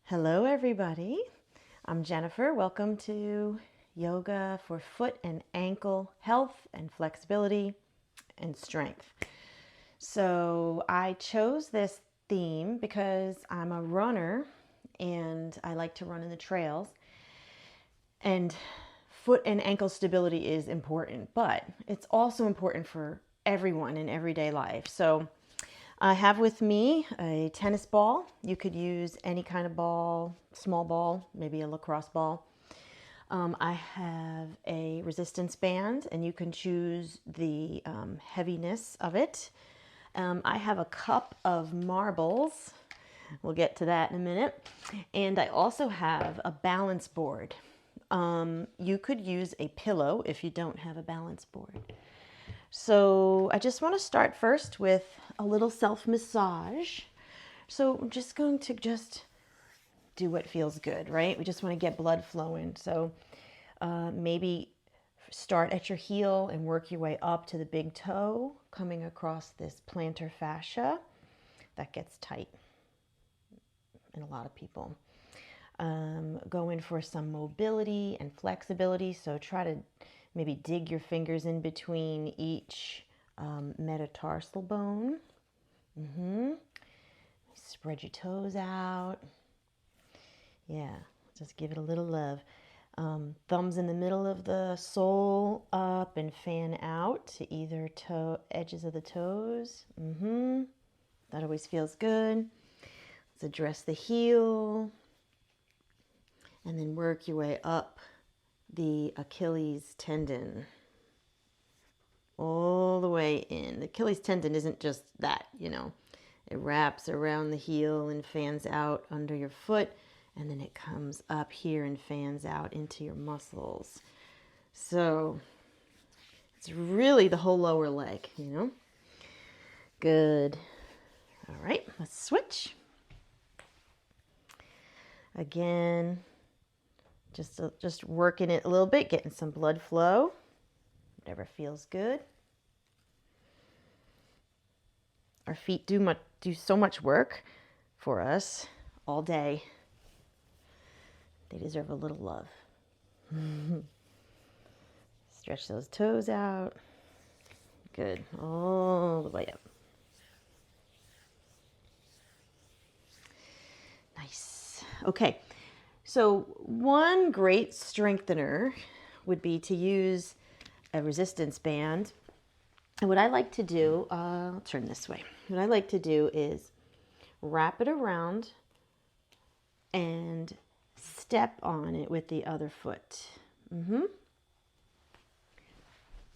Hello, everybody. I'm Jennifer. Welcome to Yoga for Foot and Ankle Health and Flexibility and Strength. So, I chose this theme because I'm a runner and I like to run in the trails. And foot and ankle stability is important, but it's also important for everyone in everyday life. So, I have with me a tennis ball. You could use any kind of ball, small ball, maybe a lacrosse ball. I have a resistance band, and you can choose the heaviness of it. I have a cup of marbles. We'll get to that in a minute. And I also have a balance board. You could use a pillow if you don't have a balance board. So I just want to start first with a little self-massage. So I'm just going to do what feels good, right? We just want to get blood flowing. So maybe start at your heel and work your way up to the big toe, coming across this plantar fascia. That gets tight in a lot of people. Go in for some mobility and flexibility. So try to maybe dig your fingers in between each metatarsal bone. Spread your toes out. Yeah, just give it a little love. Thumbs in the middle of the sole up and fan out to either edges of the toes. That always feels good. Let's address the heel. And then work your way up the Achilles tendon. All the way in. The Achilles tendon isn't just that, It wraps around the heel and fans out under your foot, and then it comes up here and fans out into your muscles. So it's really the whole lower leg, Good. All right, let's switch. Again, just working it a little bit, getting some blood flow, whatever feels good. Our feet do so much work for us all day. They deserve a little love. Stretch those toes out. Good. All the way up. Nice. Okay. So one great strengthener would be to use a resistance band. And what I like to do, I'll turn this way. What I like to do is wrap it around and step on it with the other foot.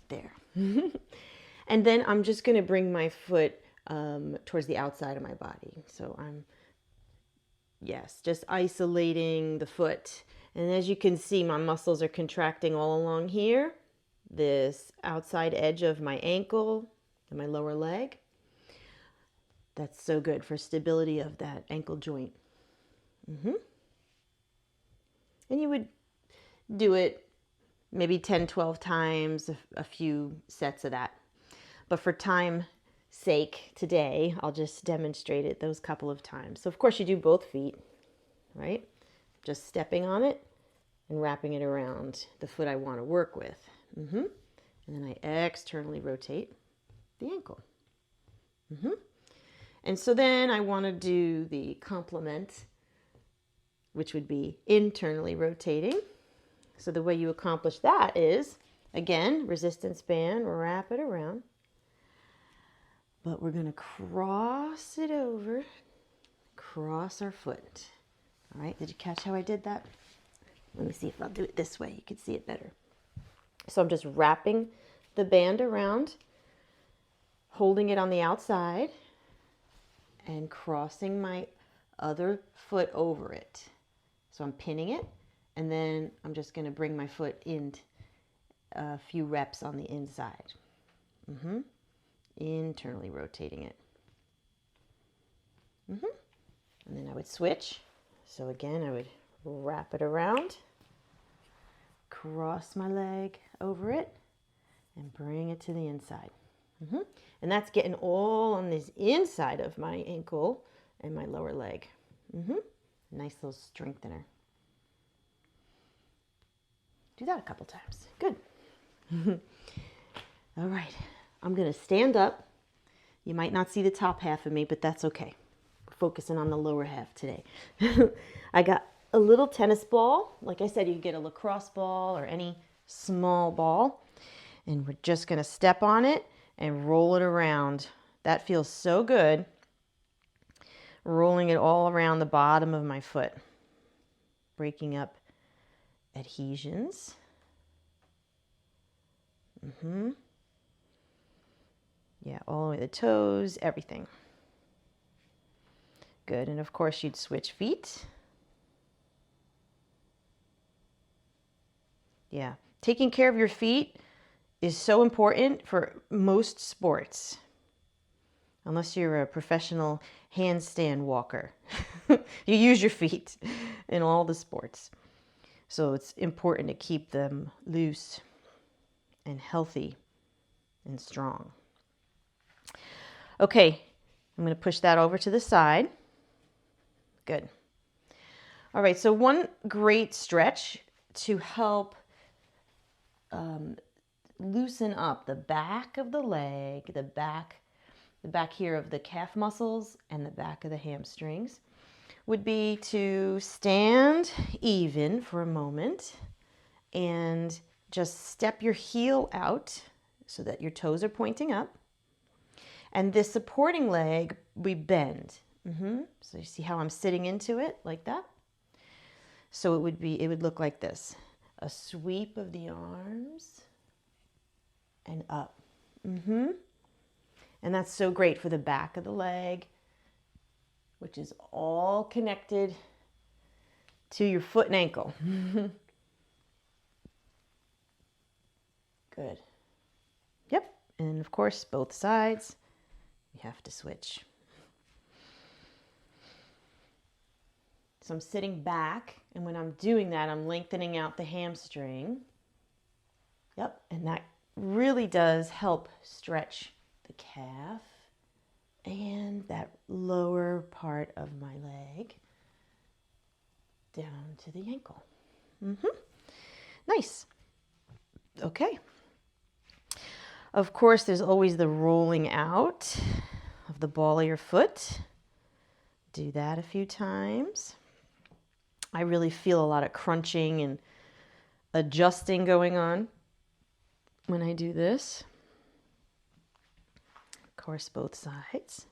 There. And then I'm just going to bring my foot towards the outside of my body. So I'm, just isolating the foot. And as you can see, my muscles are contracting all along here. This outside edge of my ankle and my lower leg. That's so good for stability of that ankle joint. And you would do it maybe 10, 12 times, a few sets of that. But for time's sake today, I'll just demonstrate it those couple of times. So of course you do both feet, right? Just stepping on it and wrapping it around the foot I want to work with. And then I externally rotate the ankle. And so then I want to do the complement, which would be internally rotating. So the way you accomplish that is, again, resistance band, wrap it around. But we're going to cross it over, cross our foot. All right, did you catch how I did that? Let me see if I'll do it this way. You can see it better. So I'm just wrapping the band around, holding it on the outside, and crossing my other foot over it. So I'm pinning it, and then I'm just going to bring my foot in a few reps on the inside. Internally rotating it. And then I would switch. So again, I would wrap it around, cross my leg over it, and bring it to the inside. And that's getting all on this inside of my ankle and my lower leg. Nice little strengthener. Do that a couple times. Good. All right. I'm going to stand up. You might not see the top half of me, but that's okay. We're focusing on the lower half today. I got a little tennis ball. Like I said, you can get a lacrosse ball or any small ball. And we're just going to step on it and roll it around. That feels so good. Rolling it all around the bottom of my foot. Breaking up adhesions. Yeah, all the way to the toes, everything. Good. And of course, you'd switch feet. Yeah. Taking care of your feet is so important for most sports. Unless you're a professional handstand walker. You use your feet in all the sports. So it's important to keep them loose and healthy and strong. Okay, I'm going to push that over to the side. Good. All right, so one great stretch to help loosen up the back of the leg, the back here of the calf muscles and the back of the hamstrings would be to stand even for a moment and just step your heel out so that your toes are pointing up. And this supporting leg, we bend. So you see how I'm sitting into it like that? So it would look like this. A sweep of the arms and up. And that's so great for the back of the leg, which is all connected to your foot and ankle. Good. Yep. And of course, both sides, you have to switch. So I'm sitting back, and when I'm doing that, I'm lengthening out the hamstring. Yep. And that really does help stretch the calf and that lower part of my leg down to the ankle. Nice. Okay. Of course, there's always the rolling out of the ball of your foot. Do that a few times. I really feel a lot of crunching and adjusting going on when I do this. Of course, both sides.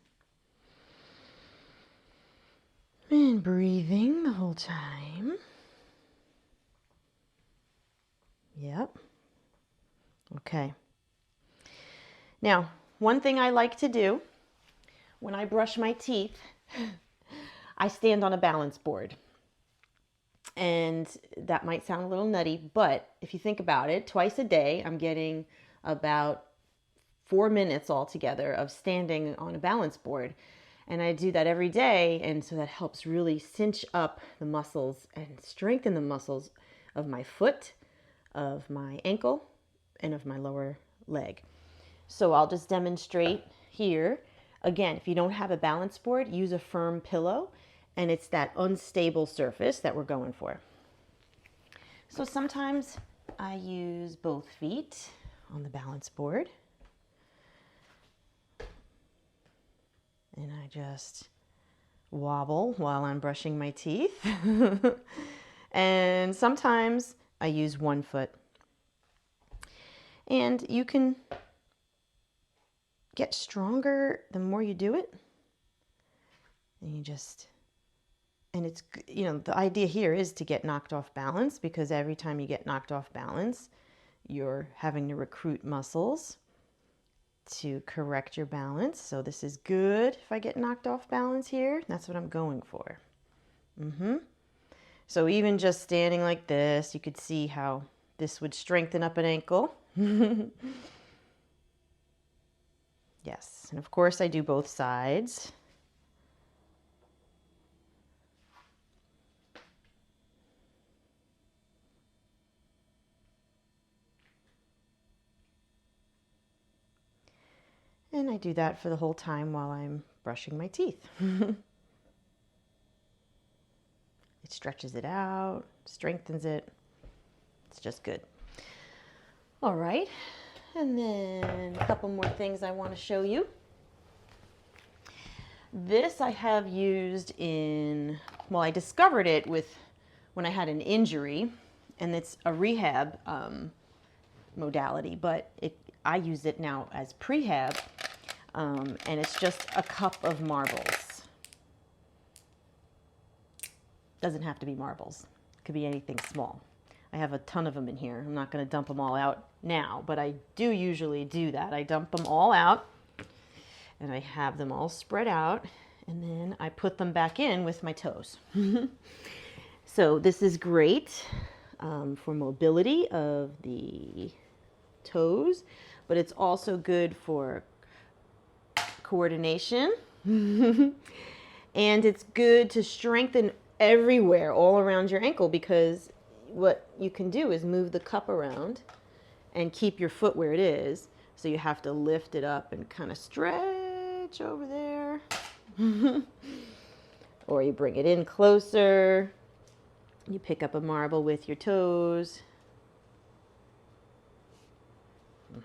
And breathing the whole time. Yep. Okay. Now, one thing I like to do when I brush my teeth, I stand on a balance board. And that might sound a little nutty, but if you think about it, twice a day, I'm getting about 4 minutes altogether of standing on a balance board. And I do that every day. And so that helps really cinch up the muscles and strengthen the muscles of my foot, of my ankle, and of my lower leg. So I'll just demonstrate here. Again, if you don't have a balance board, use a firm pillow. And it's that unstable surface that we're going for. So sometimes I use both feet on the balance board. And I just wobble while I'm brushing my teeth. And sometimes I use one foot. And you can get stronger the more you do it. And it's, the idea here is to get knocked off balance, because every time you get knocked off balance, you're having to recruit muscles to correct your balance. So this is good if I get knocked off balance here. That's what I'm going for. So even just standing like this, you could see how this would strengthen up an ankle. Yes, and of course I do both sides. And I do that for the whole time while I'm brushing my teeth. It stretches it out, strengthens it. It's just good. All right, and then a couple more things I want to show you. This I have used in, well, I discovered it when I had an injury, and it's a rehab modality, but I use it now as prehab, and it's just a cup of marbles. Doesn't have to be marbles. It could be anything small. I have a ton of them in here. I'm not going to dump them all out now, but I do usually do that. I dump them all out, and I have them all spread out, and then I put them back in with my toes. So this is great for mobility of the toes, but it's also good for coordination. And it's good to strengthen everywhere all around your ankle, because what you can do is move the cup around and keep your foot where it is. So you have to lift it up and kind of stretch over there. Or you bring it in closer. You pick up a marble with your toes.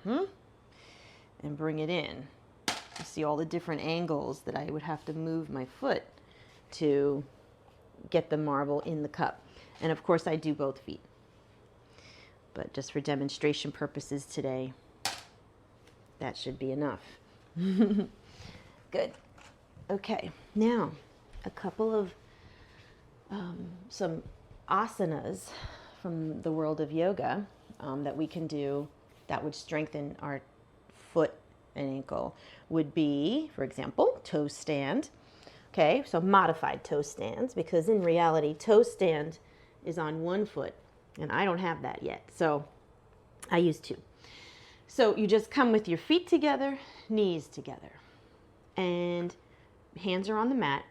And bring it in. You see all the different angles that I would have to move my foot to get the marble in the cup. And of course I do both feet. But just for demonstration purposes today, that should be enough. Good. Okay, now a couple of some asanas from the world of yoga that we can do that would strengthen our foot and ankle would be, for example, toe stand. Okay, so modified toe stands, because in reality, toe stand is on one foot, and I don't have that yet, so I use two. So you just come with your feet together, knees together, and hands are on the mat,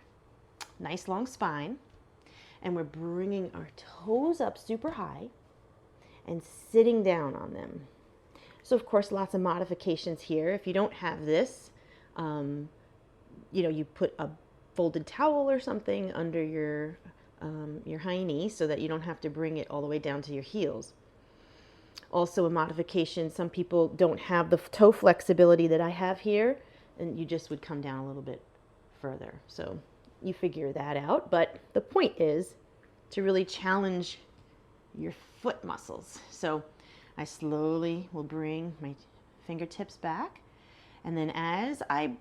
nice long spine, and we're bringing our toes up super high and sitting down on them. So of course, lots of modifications here. If you don't have this, you put a folded towel or something under your high knee so that you don't have to bring it all the way down to your heels. Also a modification, some people don't have the toe flexibility that I have here, and you just would come down a little bit further. So you figure that out. But the point is to really challenge your foot muscles. So I slowly will bring my fingertips back, and then as I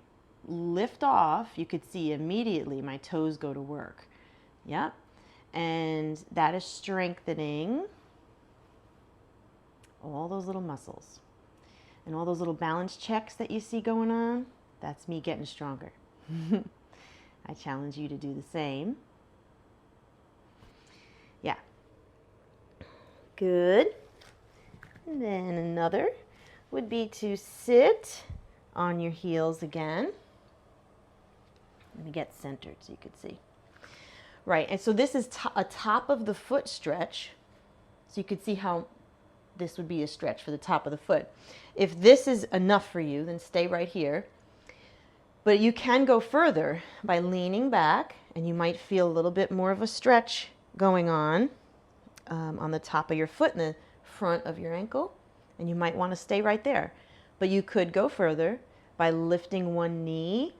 lift off, you could see immediately my toes go to work. Yep. And that is strengthening all those little muscles. And all those little balance checks that you see going on, that's me getting stronger. I challenge you to do the same. Yeah. Good. And then another would be to sit on your heels again. Let me get centered so you could see. Right, and so this is a top of the foot stretch. So you could see how this would be a stretch for the top of the foot. If this is enough for you, then stay right here. But you can go further by leaning back, and you might feel a little bit more of a stretch going on the top of your foot and the front of your ankle. And you might want to stay right there. But you could go further by lifting one knee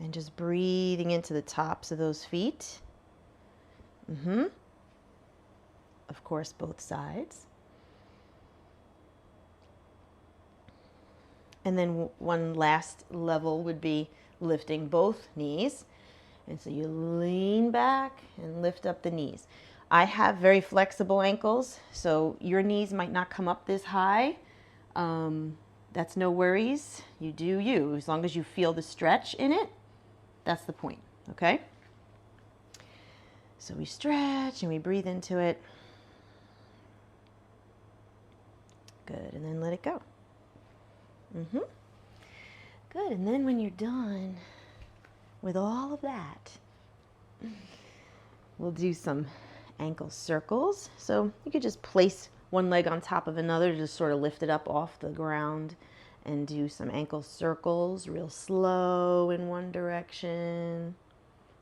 and just breathing into the tops of those feet. Of course, both sides. And then one last level would be lifting both knees. And so you lean back and lift up the knees. I have very flexible ankles, so your knees might not come up this high. That's no worries. You do you. As long as you feel the stretch in it, that's the point, okay? So we stretch and we breathe into it. Good, and then let it go. Good, and then when you're done with all of that, we'll do some ankle circles. So you could just place one leg on top of another, just sort of lift it up off the ground and do some ankle circles real slow in one direction.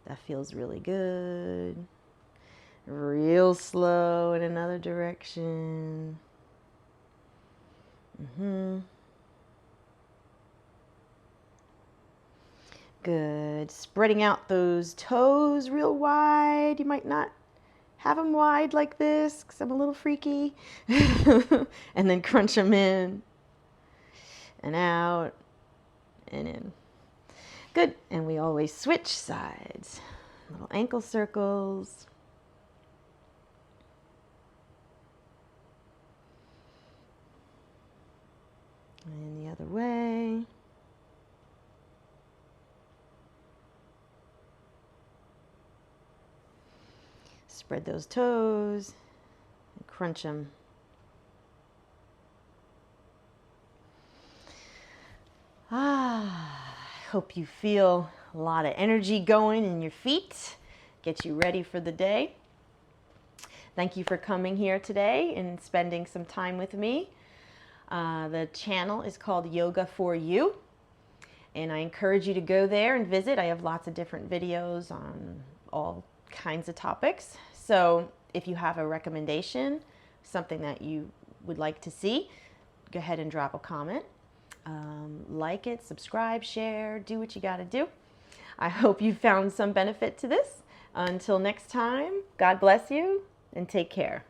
The That feels really good. Real slow in another direction. Good. Spreading out those toes real wide. You might not have them wide like this because I'm a little freaky. And then crunch them in and out and in. Good. And we always switch sides. Little ankle circles. And the other way. Spread those toes and crunch them. I hope you feel a lot of energy going in your feet. Get you ready for the day. Thank you for coming here today and spending some time with me. The channel is called Yoga for You, and I encourage you to go there and visit. I have lots of different videos on all kinds of topics. So if you have a recommendation, something that you would like to see, go ahead and drop a comment. Like it, subscribe, share, do what you got to do. I hope you found some benefit to this. Until next time, God bless you and take care.